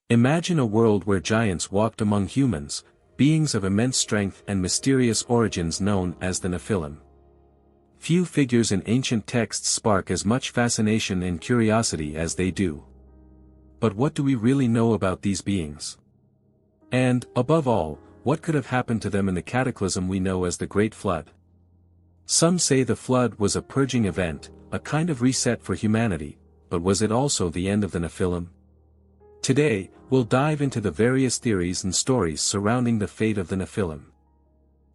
Imagine a world where giants walked among humans, beings of immense strength and mysterious origins known as the Nephilim. Few figures in ancient texts spark as much fascination and curiosity as they do. But what do we really know about these beings? And, above all, what could have happened to them in the cataclysm we know as the Great Flood? Some say the flood was a purging event, a kind of reset for humanity, but was it also the end of the Nephilim? Today, we'll dive into the various theories and stories surrounding the fate of the Nephilim.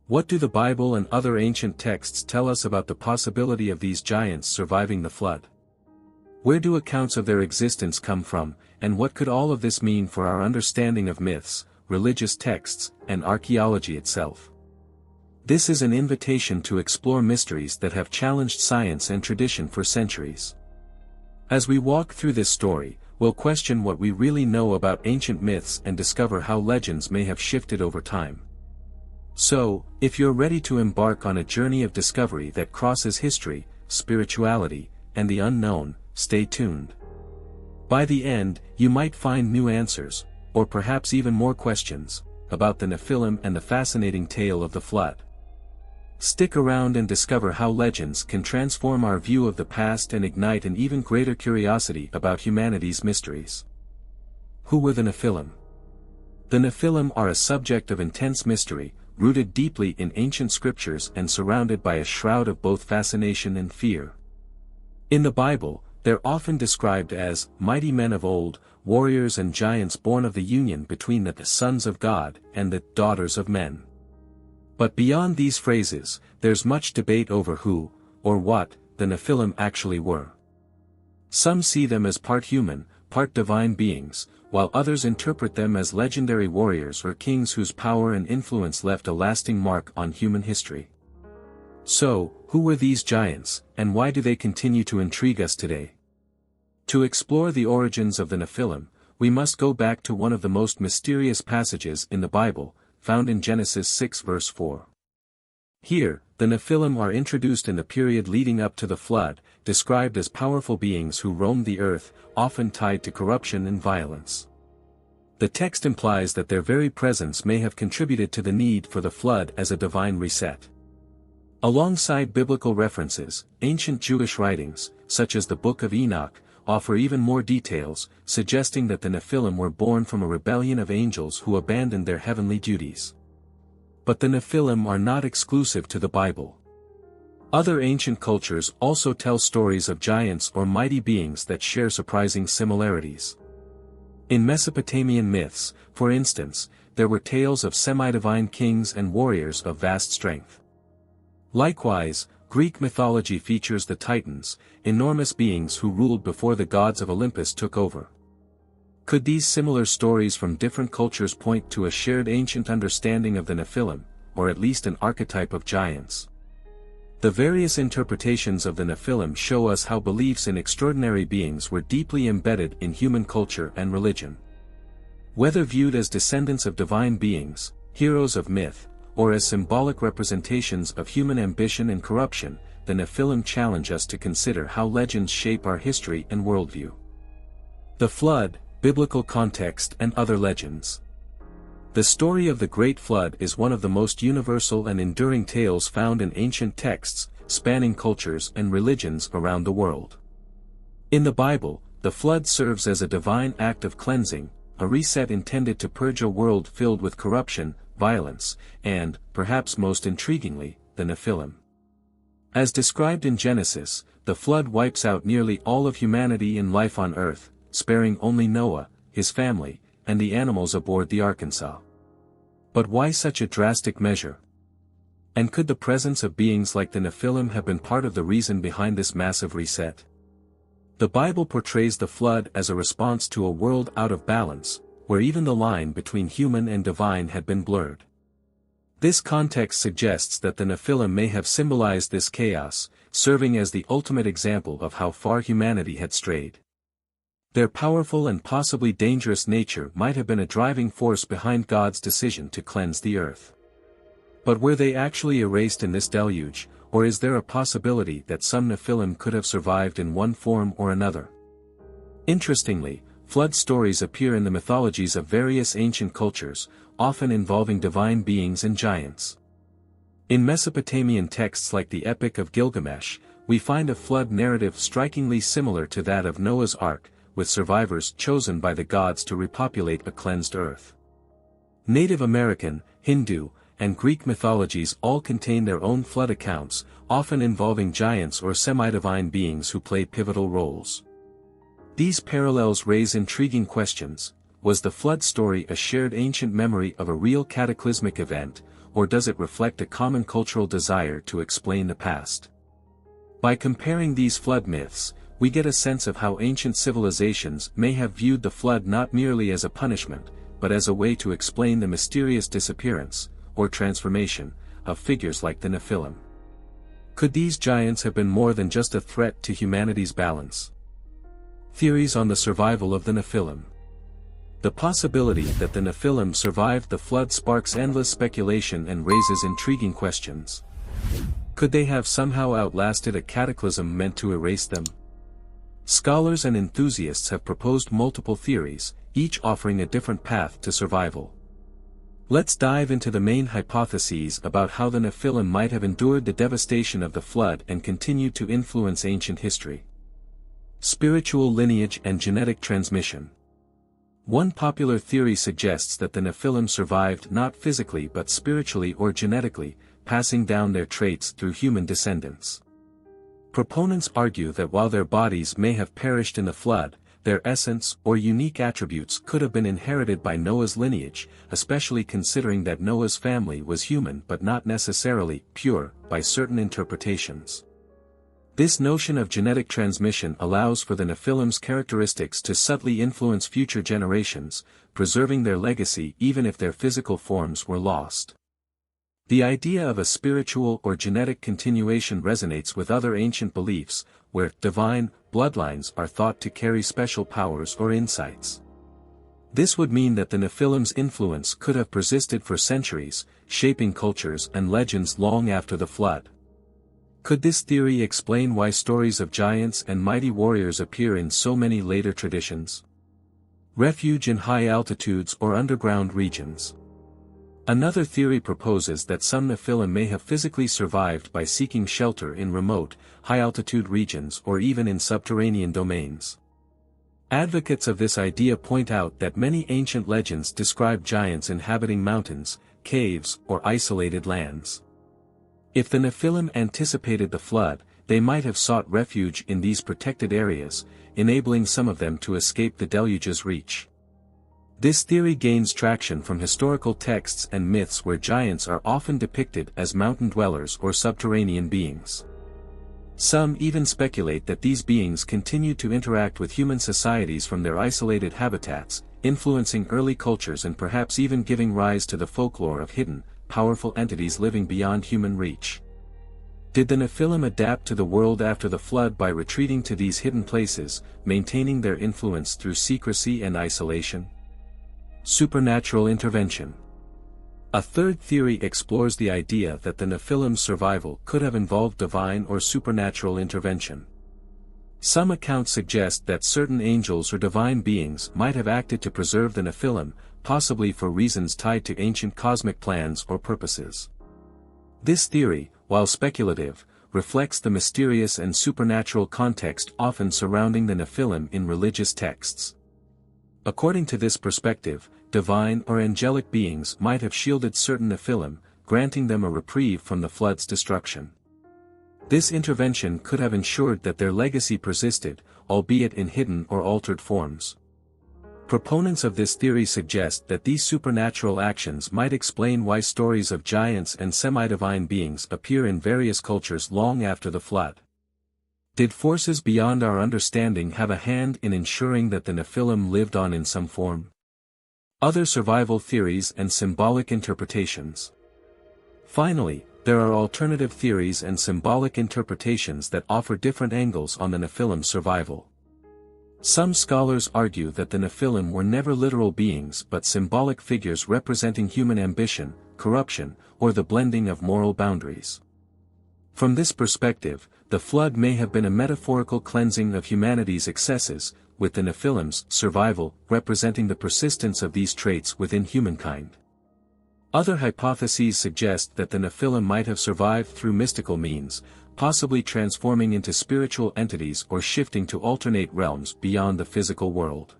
What do the Bible and other ancient texts tell us about the possibility of these giants surviving the flood? Where do accounts of their existence come from, and what could all of this mean for our understanding of myths, religious texts, and archaeology itself? This is an invitation to explore mysteries that have challenged science and tradition for centuries. As we walk through this story, we'll question what we really know about ancient myths and discover how legends may have shifted over time. So, if you're ready to embark on a journey of discovery that crosses history, spirituality, and the unknown, stay tuned. By the end, you might find new answers, or perhaps even more questions, about the Nephilim and the fascinating tale of the flood. Stick around and discover how legends can transform our view of the past and ignite an even greater curiosity about humanity's mysteries. Who were the Nephilim? The Nephilim are a subject of intense mystery, rooted deeply in ancient scriptures and surrounded by a shroud of both fascination and fear. In the Bible, they're often described as mighty men of old, warriors and giants born of the union between the sons of God and the daughters of men. But beyond these phrases, there's much debate over who, or what, the Nephilim actually were. Some see them as part human, part divine beings, while others interpret them as legendary warriors or kings whose power and influence left a lasting mark on human history. So, who were these giants, and why do they continue to intrigue us today? To explore the origins of the Nephilim, we must go back to one of the most mysterious passages in the Bible, found in Genesis 6 verse 4. Here, the Nephilim are introduced in the period leading up to the flood, described as powerful beings who roamed the earth, often tied to corruption and violence. The text implies that their very presence may have contributed to the need for the flood as a divine reset. Alongside biblical references, ancient Jewish writings, such as the Book of Enoch, offer even more details, suggesting that the Nephilim were born from a rebellion of angels who abandoned their heavenly duties. But the Nephilim are not exclusive to the Bible. Other ancient cultures also tell stories of giants or mighty beings that share surprising similarities. In Mesopotamian myths, for instance, there were tales of semi-divine kings and warriors of vast strength. Likewise, Greek mythology features the Titans, enormous beings who ruled before the gods of Olympus took over. Could these similar stories from different cultures point to a shared ancient understanding of the Nephilim, or at least an archetype of giants? The various interpretations of the Nephilim show us how beliefs in extraordinary beings were deeply embedded in human culture and religion. Whether viewed as descendants of divine beings, heroes of myth, or as symbolic representations of human ambition and corruption, the Nephilim challenge us to consider how legends shape our history and worldview. The Flood, biblical context and other legends. The story of the Great Flood is one of the most universal and enduring tales found in ancient texts, spanning cultures and religions around the world. In the Bible, the flood serves as a divine act of cleansing, a reset intended to purge a world filled with corruption, violence, and, perhaps most intriguingly, the Nephilim. As described in Genesis, the flood wipes out nearly all of humanity and life on earth, sparing only Noah, his family, and the animals aboard the Arkansas. But why such a drastic measure? And could the presence of beings like the Nephilim have been part of the reason behind this massive reset? The Bible portrays the flood as a response to a world out of balance, where even the line between human and divine had been blurred. This context suggests that the Nephilim may have symbolized this chaos, serving as the ultimate example of how far humanity had strayed. Their powerful and possibly dangerous nature might have been a driving force behind God's decision to cleanse the earth. But were they actually erased in this deluge, or is there a possibility that some Nephilim could have survived in one form or another? Interestingly, flood stories appear in the mythologies of various ancient cultures, often involving divine beings and giants. In Mesopotamian texts like the Epic of Gilgamesh, we find a flood narrative strikingly similar to that of Noah's Ark, with survivors chosen by the gods to repopulate a cleansed earth. Native American, Hindu, and Greek mythologies all contain their own flood accounts, often involving giants or semi-divine beings who play pivotal roles. These parallels raise intriguing questions. Was the flood story a shared ancient memory of a real cataclysmic event, or does it reflect a common cultural desire to explain the past? By comparing these flood myths, we get a sense of how ancient civilizations may have viewed the flood not merely as a punishment, but as a way to explain the mysterious disappearance, or transformation, of figures like the Nephilim. Could these giants have been more than just a threat to humanity's balance? Theories on the survival of the Nephilim. The possibility that the Nephilim survived the flood sparks endless speculation and raises intriguing questions. Could they have somehow outlasted a cataclysm meant to erase them? Scholars and enthusiasts have proposed multiple theories, each offering a different path to survival. Let's dive into the main hypotheses about how the Nephilim might have endured the devastation of the flood and continued to influence ancient history. Spiritual lineage and genetic transmission. One popular theory suggests that the Nephilim survived not physically but spiritually or genetically, passing down their traits through human descendants. Proponents argue that while their bodies may have perished in the flood, their essence or unique attributes could have been inherited by Noah's lineage, especially considering that Noah's family was human but not necessarily pure, by certain interpretations. This notion of genetic transmission allows for the Nephilim's characteristics to subtly influence future generations, preserving their legacy even if their physical forms were lost. The idea of a spiritual or genetic continuation resonates with other ancient beliefs, where divine bloodlines are thought to carry special powers or insights. This would mean that the Nephilim's influence could have persisted for centuries, shaping cultures and legends long after the flood. Could this theory explain why stories of giants and mighty warriors appear in so many later traditions? Refuge in high altitudes or underground regions. Another theory proposes that some Nephilim may have physically survived by seeking shelter in remote, high-altitude regions or even in subterranean domains. Advocates of this idea point out that many ancient legends describe giants inhabiting mountains, caves, or isolated lands. If the Nephilim anticipated the flood, they might have sought refuge in these protected areas, enabling some of them to escape the deluge's reach. This theory gains traction from historical texts and myths where giants are often depicted as mountain dwellers or subterranean beings. Some even speculate that these beings continued to interact with human societies from their isolated habitats, influencing early cultures and perhaps even giving rise to the folklore of hidden, powerful entities living beyond human reach. Did the Nephilim adapt to the world after the flood by retreating to these hidden places, maintaining their influence through secrecy and isolation? Supernatural intervention. A third theory explores the idea that the Nephilim's survival could have involved divine or supernatural intervention. Some accounts suggest that certain angels or divine beings might have acted to preserve the Nephilim, possibly for reasons tied to ancient cosmic plans or purposes. This theory, while speculative, reflects the mysterious and supernatural context often surrounding the Nephilim in religious texts. According to this perspective, divine or angelic beings might have shielded certain Nephilim, granting them a reprieve from the flood's destruction. This intervention could have ensured that their legacy persisted, albeit in hidden or altered forms. Proponents of this theory suggest that these supernatural actions might explain why stories of giants and semi-divine beings appear in various cultures long after the flood. Did forces beyond our understanding have a hand in ensuring that the Nephilim lived on in some form? Other survival theories and symbolic interpretations. Finally, there are alternative theories and symbolic interpretations that offer different angles on the Nephilim's survival. Some scholars argue that the Nephilim were never literal beings but symbolic figures representing human ambition, corruption, or the blending of moral boundaries. From this perspective, the flood may have been a metaphorical cleansing of humanity's excesses, with the Nephilim's survival representing the persistence of these traits within humankind. Other hypotheses suggest that the Nephilim might have survived through mystical means, possibly transforming into spiritual entities or shifting to alternate realms beyond the physical world.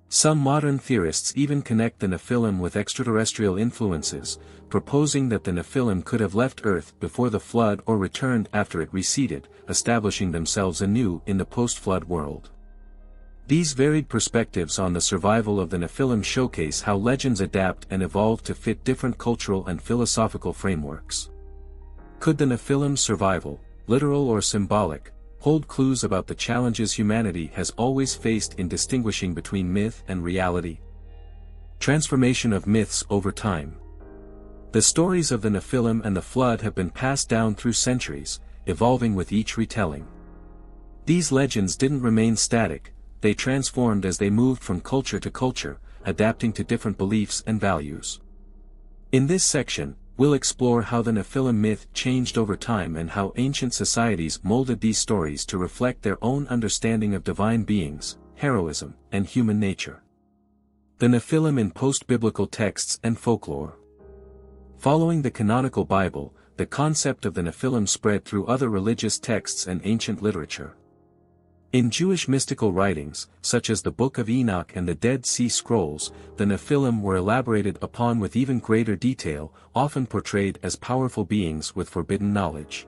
Some modern theorists even connect the Nephilim with extraterrestrial influences, proposing that the Nephilim could have left Earth before the flood or returned after it receded, establishing themselves anew in the post-flood world. These varied perspectives on the survival of the Nephilim showcase how legends adapt and evolve to fit different cultural and philosophical frameworks. Could the Nephilim's survival, literal or symbolic, hold clues about the challenges humanity has always faced in distinguishing between myth and reality? Transformation of myths over time. The stories of the Nephilim and the flood have been passed down through centuries, evolving with each retelling. These legends didn't remain static, they transformed as they moved from culture to culture, adapting to different beliefs and values. In this section, we'll explore how the Nephilim myth changed over time and how ancient societies molded these stories to reflect their own understanding of divine beings, heroism, and human nature. The Nephilim in post-biblical texts and folklore. Following the canonical Bible, the concept of the Nephilim spread through other religious texts and ancient literature. In Jewish mystical writings, such as the Book of Enoch and the Dead Sea Scrolls, the Nephilim were elaborated upon with even greater detail, often portrayed as powerful beings with forbidden knowledge.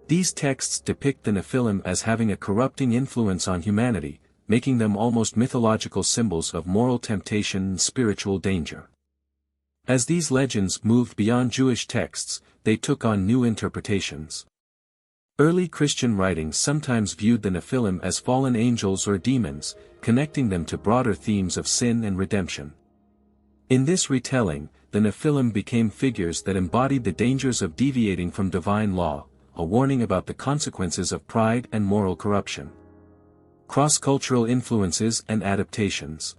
These texts depict the Nephilim as having a corrupting influence on humanity, making them almost mythological symbols of moral temptation and spiritual danger. As these legends moved beyond Jewish texts, they took on new interpretations. Early Christian writings sometimes viewed the Nephilim as fallen angels or demons, connecting them to broader themes of sin and redemption. In this retelling, the Nephilim became figures that embodied the dangers of deviating from divine law, a warning about the consequences of pride and moral corruption. Cross-cultural influences and adaptations.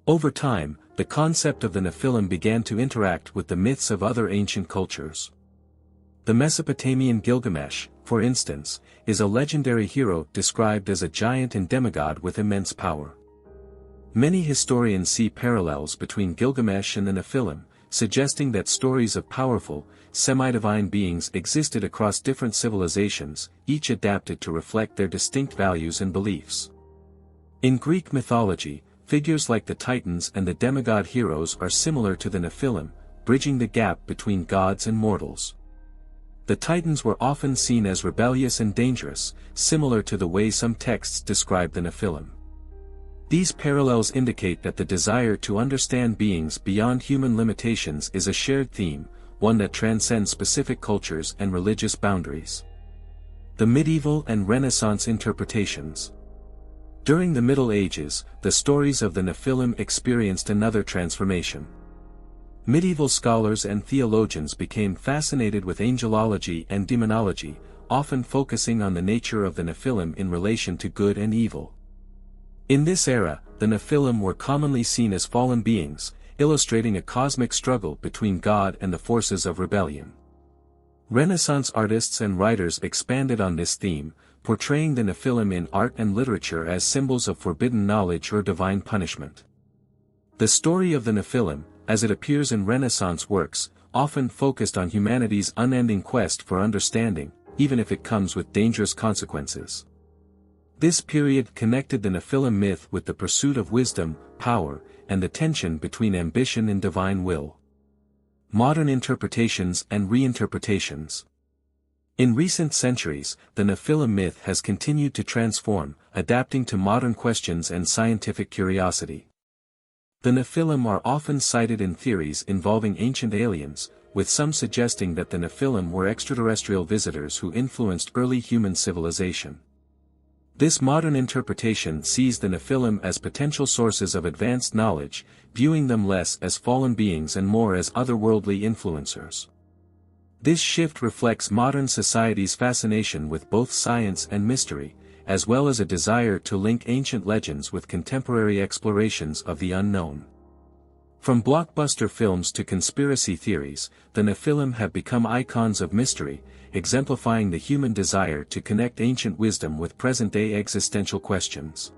Over time, the concept of the Nephilim began to interact with the myths of other ancient cultures. The Mesopotamian Gilgamesh, for instance, is a legendary hero described as a giant and demigod with immense power. Many historians see parallels between Gilgamesh and the Nephilim, suggesting that stories of powerful, semi-divine beings existed across different civilizations, each adapted to reflect their distinct values and beliefs. In Greek mythology, figures like the Titans and the demigod heroes are similar to the Nephilim, bridging the gap between gods and mortals. The Titans were often seen as rebellious and dangerous, similar to the way some texts describe the Nephilim. These parallels indicate that the desire to understand beings beyond human limitations is a shared theme, one that transcends specific cultures and religious boundaries. The medieval and Renaissance interpretations. During the Middle Ages, the stories of the Nephilim experienced another transformation. Medieval scholars and theologians became fascinated with angelology and demonology, often focusing on the nature of the Nephilim in relation to good and evil. In this era, the Nephilim were commonly seen as fallen beings, illustrating a cosmic struggle between God and the forces of rebellion. Renaissance artists and writers expanded on this theme, portraying the Nephilim in art and literature as symbols of forbidden knowledge or divine punishment. The story of the Nephilim, as it appears in Renaissance works, often focused on humanity's unending quest for understanding, even if it comes with dangerous consequences. This period connected the Nephilim myth with the pursuit of wisdom, power, and the tension between ambition and divine will. Modern interpretations and reinterpretations. In recent centuries, the Nephilim myth has continued to transform, adapting to modern questions and scientific curiosity. The Nephilim are often cited in theories involving ancient aliens, with some suggesting that the Nephilim were extraterrestrial visitors who influenced early human civilization. This modern interpretation sees the Nephilim as potential sources of advanced knowledge, viewing them less as fallen beings and more as otherworldly influencers. This shift reflects modern society's fascination with both science and mystery, as well as a desire to link ancient legends with contemporary explorations of the unknown. From blockbuster films to conspiracy theories, the Nephilim have become icons of mystery, exemplifying the human desire to connect ancient wisdom with present-day existential questions.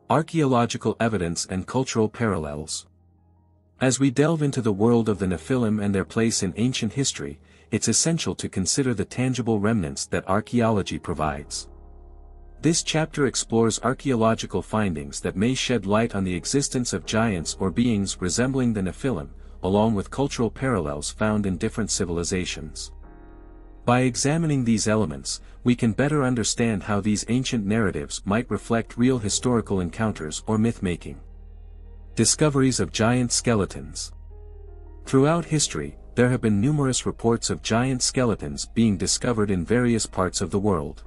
Archaeological evidence and cultural parallels. As we delve into the world of the Nephilim and their place in ancient history, it's essential to consider the tangible remnants that archaeology provides. This chapter explores archaeological findings that may shed light on the existence of giants or beings resembling the Nephilim, along with cultural parallels found in different civilizations. By examining these elements, we can better understand how these ancient narratives might reflect real historical encounters or myth-making. Discoveries of giant skeletons. Throughout history, there have been numerous reports of giant skeletons being discovered in various parts of the world.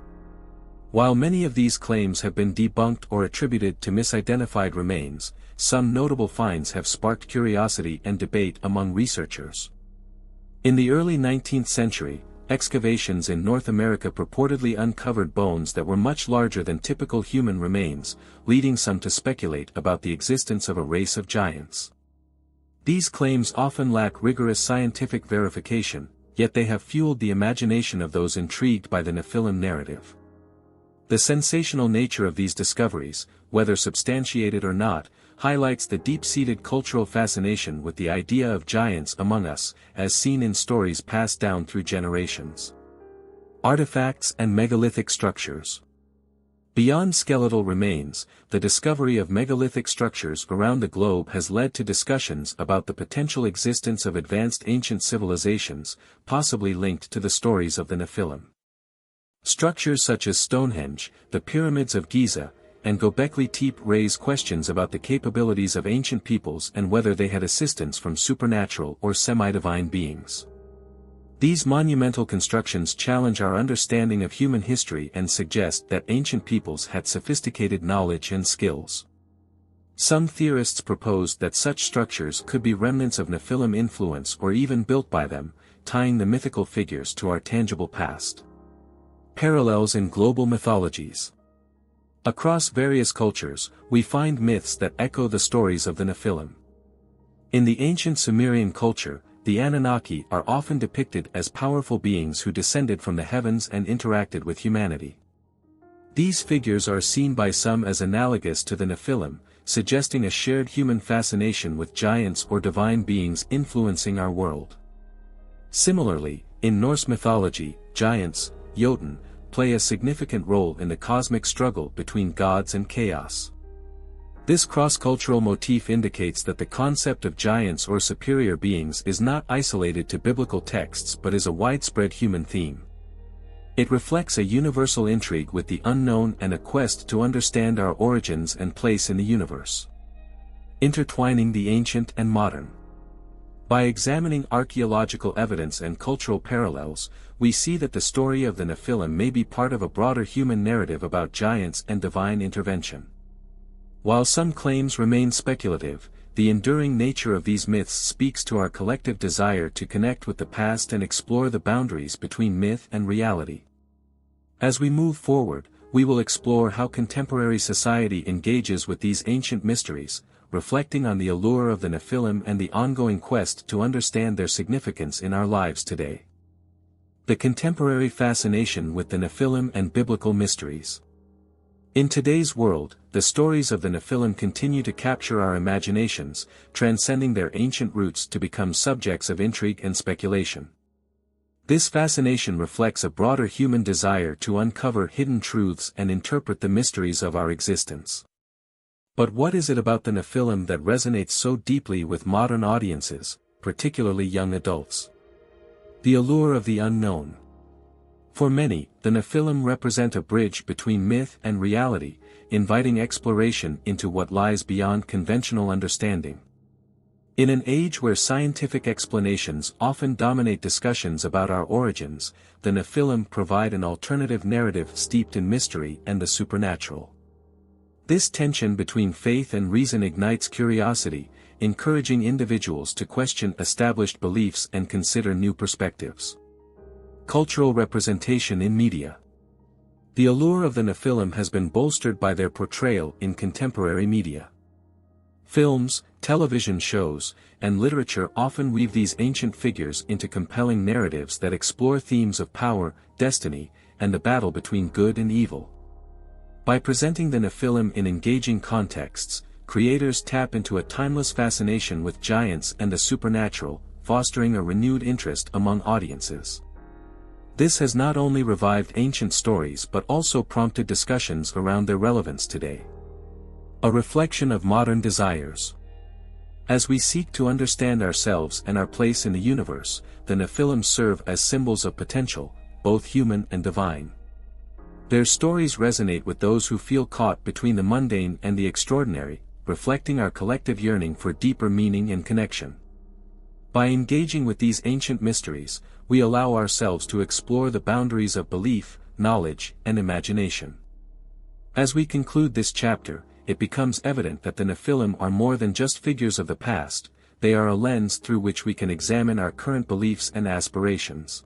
While many of these claims have been debunked or attributed to misidentified remains, some notable finds have sparked curiosity and debate among researchers. In the early 19th century, excavations in North America purportedly uncovered bones that were much larger than typical human remains, leading some to speculate about the existence of a race of giants. These claims often lack rigorous scientific verification, yet they have fueled the imagination of those intrigued by the Nephilim narrative. The sensational nature of these discoveries, whether substantiated or not, highlights the deep-seated cultural fascination with the idea of giants among us, as seen in stories passed down through generations. Artifacts and megalithic structures. Beyond skeletal remains, the discovery of megalithic structures around the globe has led to discussions about the potential existence of advanced ancient civilizations, possibly linked to the stories of the Nephilim. Structures such as Stonehenge, the pyramids of Giza, and Göbekli Tepe raise questions about the capabilities of ancient peoples and whether they had assistance from supernatural or semi-divine beings. These monumental constructions challenge our understanding of human history and suggest that ancient peoples had sophisticated knowledge and skills. Some theorists proposed that such structures could be remnants of Nephilim influence or even built by them, tying the mythical figures to our tangible past. Parallels in global mythologies. Across various cultures, we find myths that echo the stories of the Nephilim. In the ancient Sumerian culture, the Anunnaki are often depicted as powerful beings who descended from the heavens and interacted with humanity. These figures are seen by some as analogous to the Nephilim, suggesting a shared human fascination with giants or divine beings influencing our world. Similarly, in Norse mythology, giants, Jotun, play a significant role in the cosmic struggle between gods and chaos. This cross-cultural motif indicates that the concept of giants or superior beings is not isolated to biblical texts but is a widespread human theme. It reflects a universal intrigue with the unknown and a quest to understand our origins and place in the universe. Intertwining the ancient and modern. By examining archaeological evidence and cultural parallels, we see that the story of the Nephilim may be part of a broader human narrative about giants and divine intervention. While some claims remain speculative, the enduring nature of these myths speaks to our collective desire to connect with the past and explore the boundaries between myth and reality. As we move forward, we will explore how contemporary society engages with these ancient mysteries, reflecting on the allure of the Nephilim and the ongoing quest to understand their significance in our lives today. The contemporary fascination with the Nephilim and biblical mysteries. In today's world, the stories of the Nephilim continue to capture our imaginations, transcending their ancient roots to become subjects of intrigue and speculation. This fascination reflects a broader human desire to uncover hidden truths and interpret the mysteries of our existence. But what is it about the Nephilim that resonates so deeply with modern audiences, particularly young adults? The allure of the unknown. For many, the Nephilim represent a bridge between myth and reality, inviting exploration into what lies beyond conventional understanding. In an age where scientific explanations often dominate discussions about our origins, the Nephilim provide an alternative narrative steeped in mystery and the supernatural. This tension between faith and reason ignites curiosity, encouraging individuals to question established beliefs and consider new perspectives. Cultural representation in media. The allure of the Nephilim has been bolstered by their portrayal in contemporary media. Films, television shows, and literature often weave these ancient figures into compelling narratives that explore themes of power, destiny, and the battle between good and evil. By presenting the Nephilim in engaging contexts, creators tap into a timeless fascination with giants and the supernatural, fostering a renewed interest among audiences. This has not only revived ancient stories but also prompted discussions around their relevance today. A reflection of modern desires. As we seek to understand ourselves and our place in the universe, the Nephilim serve as symbols of potential, both human and divine. Their stories resonate with those who feel caught between the mundane and the extraordinary, reflecting our collective yearning for deeper meaning and connection. By engaging with these ancient mysteries, we allow ourselves to explore the boundaries of belief, knowledge, and imagination. As we conclude this chapter, it becomes evident that the Nephilim are more than just figures of the past, they are a lens through which we can examine our current beliefs and aspirations.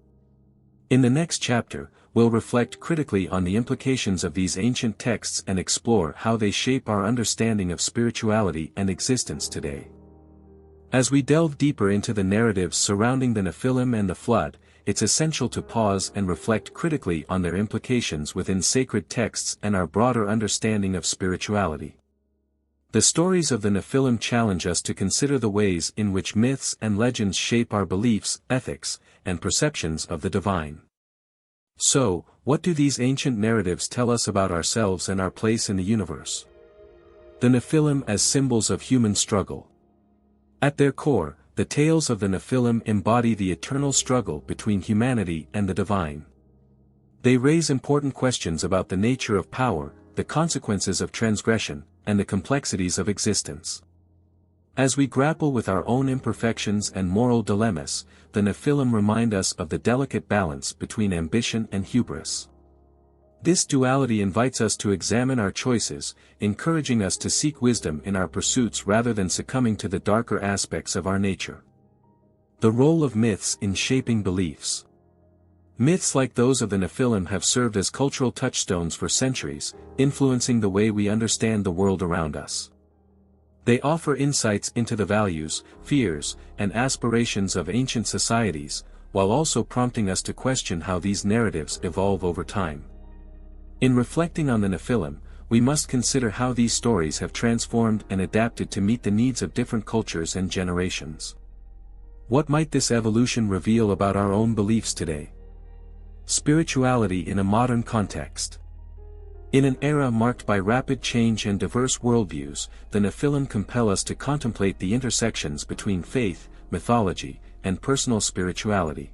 In the next chapter, we'll reflect critically on the implications of these ancient texts and explore how they shape our understanding of spirituality and existence today. As we delve deeper into the narratives surrounding the Nephilim and the flood, it's essential to pause and reflect critically on their implications within sacred texts and our broader understanding of spirituality. The stories of the Nephilim challenge us to consider the ways in which myths and legends shape our beliefs, ethics, and perceptions of the divine. So, what do these ancient narratives tell us about ourselves and our place in the universe? The Nephilim as symbols of human struggle. At their core, the tales of the Nephilim embody the eternal struggle between humanity and the divine. They raise important questions about the nature of power, the consequences of transgression, and the complexities of existence. As we grapple with our own imperfections and moral dilemmas, the Nephilim remind us of the delicate balance between ambition and hubris. This duality invites us to examine our choices, encouraging us to seek wisdom in our pursuits rather than succumbing to the darker aspects of our nature. The role of myths in shaping beliefs. Myths like those of the Nephilim have served as cultural touchstones for centuries, influencing the way we understand the world around us. They offer insights into the values, fears, and aspirations of ancient societies, while also prompting us to question how these narratives evolve over time. In reflecting on the Nephilim, we must consider how these stories have transformed and adapted to meet the needs of different cultures and generations. What might this evolution reveal about our own beliefs today? Spirituality in a modern context. In an era marked by rapid change and diverse worldviews, the Nephilim compel us to contemplate the intersections between faith, mythology, and personal spirituality.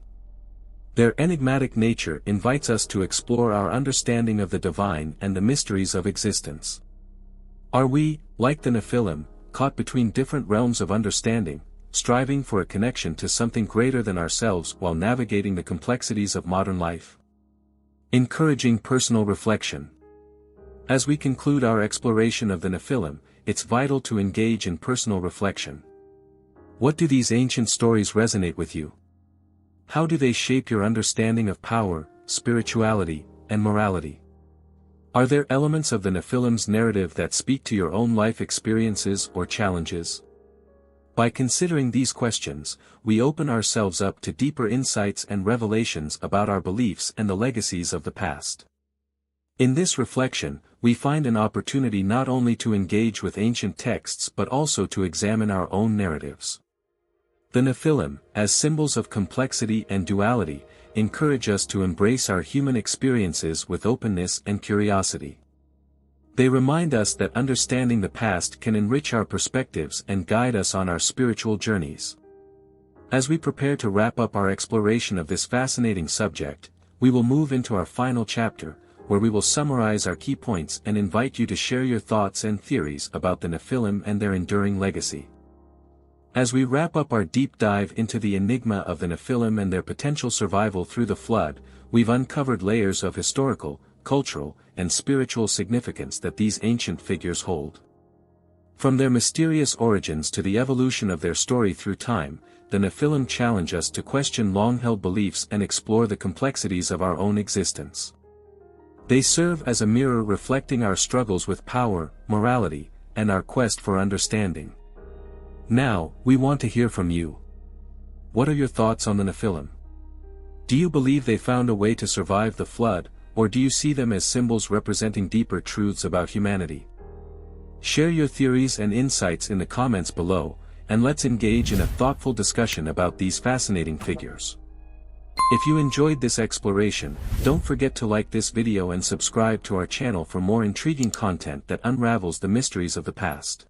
Their enigmatic nature invites us to explore our understanding of the divine and the mysteries of existence. Are we, like the Nephilim, caught between different realms of understanding, striving for a connection to something greater than ourselves while navigating the complexities of modern life? Encouraging personal reflection. As we conclude our exploration of the Nephilim, it's vital to engage in personal reflection. What do these ancient stories resonate with you? How do they shape your understanding of power, spirituality, and morality? Are there elements of the Nephilim's narrative that speak to your own life experiences or challenges? By considering these questions, we open ourselves up to deeper insights and revelations about our beliefs and the legacies of the past. In this reflection, we find an opportunity not only to engage with ancient texts but also to examine our own narratives. The Nephilim, as symbols of complexity and duality, encourage us to embrace our human experiences with openness and curiosity. They remind us that understanding the past can enrich our perspectives and guide us on our spiritual journeys. As we prepare to wrap up our exploration of this fascinating subject, we will move into our final chapter, where we will summarize our key points and invite you to share your thoughts and theories about the Nephilim and their enduring legacy. As we wrap up our deep dive into the enigma of the Nephilim and their potential survival through the flood, we've uncovered layers of historical, cultural, and spiritual significance that these ancient figures hold. From their mysterious origins to the evolution of their story through time, the Nephilim challenge us to question long-held beliefs and explore the complexities of our own existence. They serve as a mirror reflecting our struggles with power, morality, and our quest for understanding. Now, we want to hear from you. What are your thoughts on the Nephilim? Do you believe they found a way to survive the flood, or do you see them as symbols representing deeper truths about humanity? Share your theories and insights in the comments below, and let's engage in a thoughtful discussion about these fascinating figures. If you enjoyed this exploration, don't forget to like this video and subscribe to our channel for more intriguing content that unravels the mysteries of the past.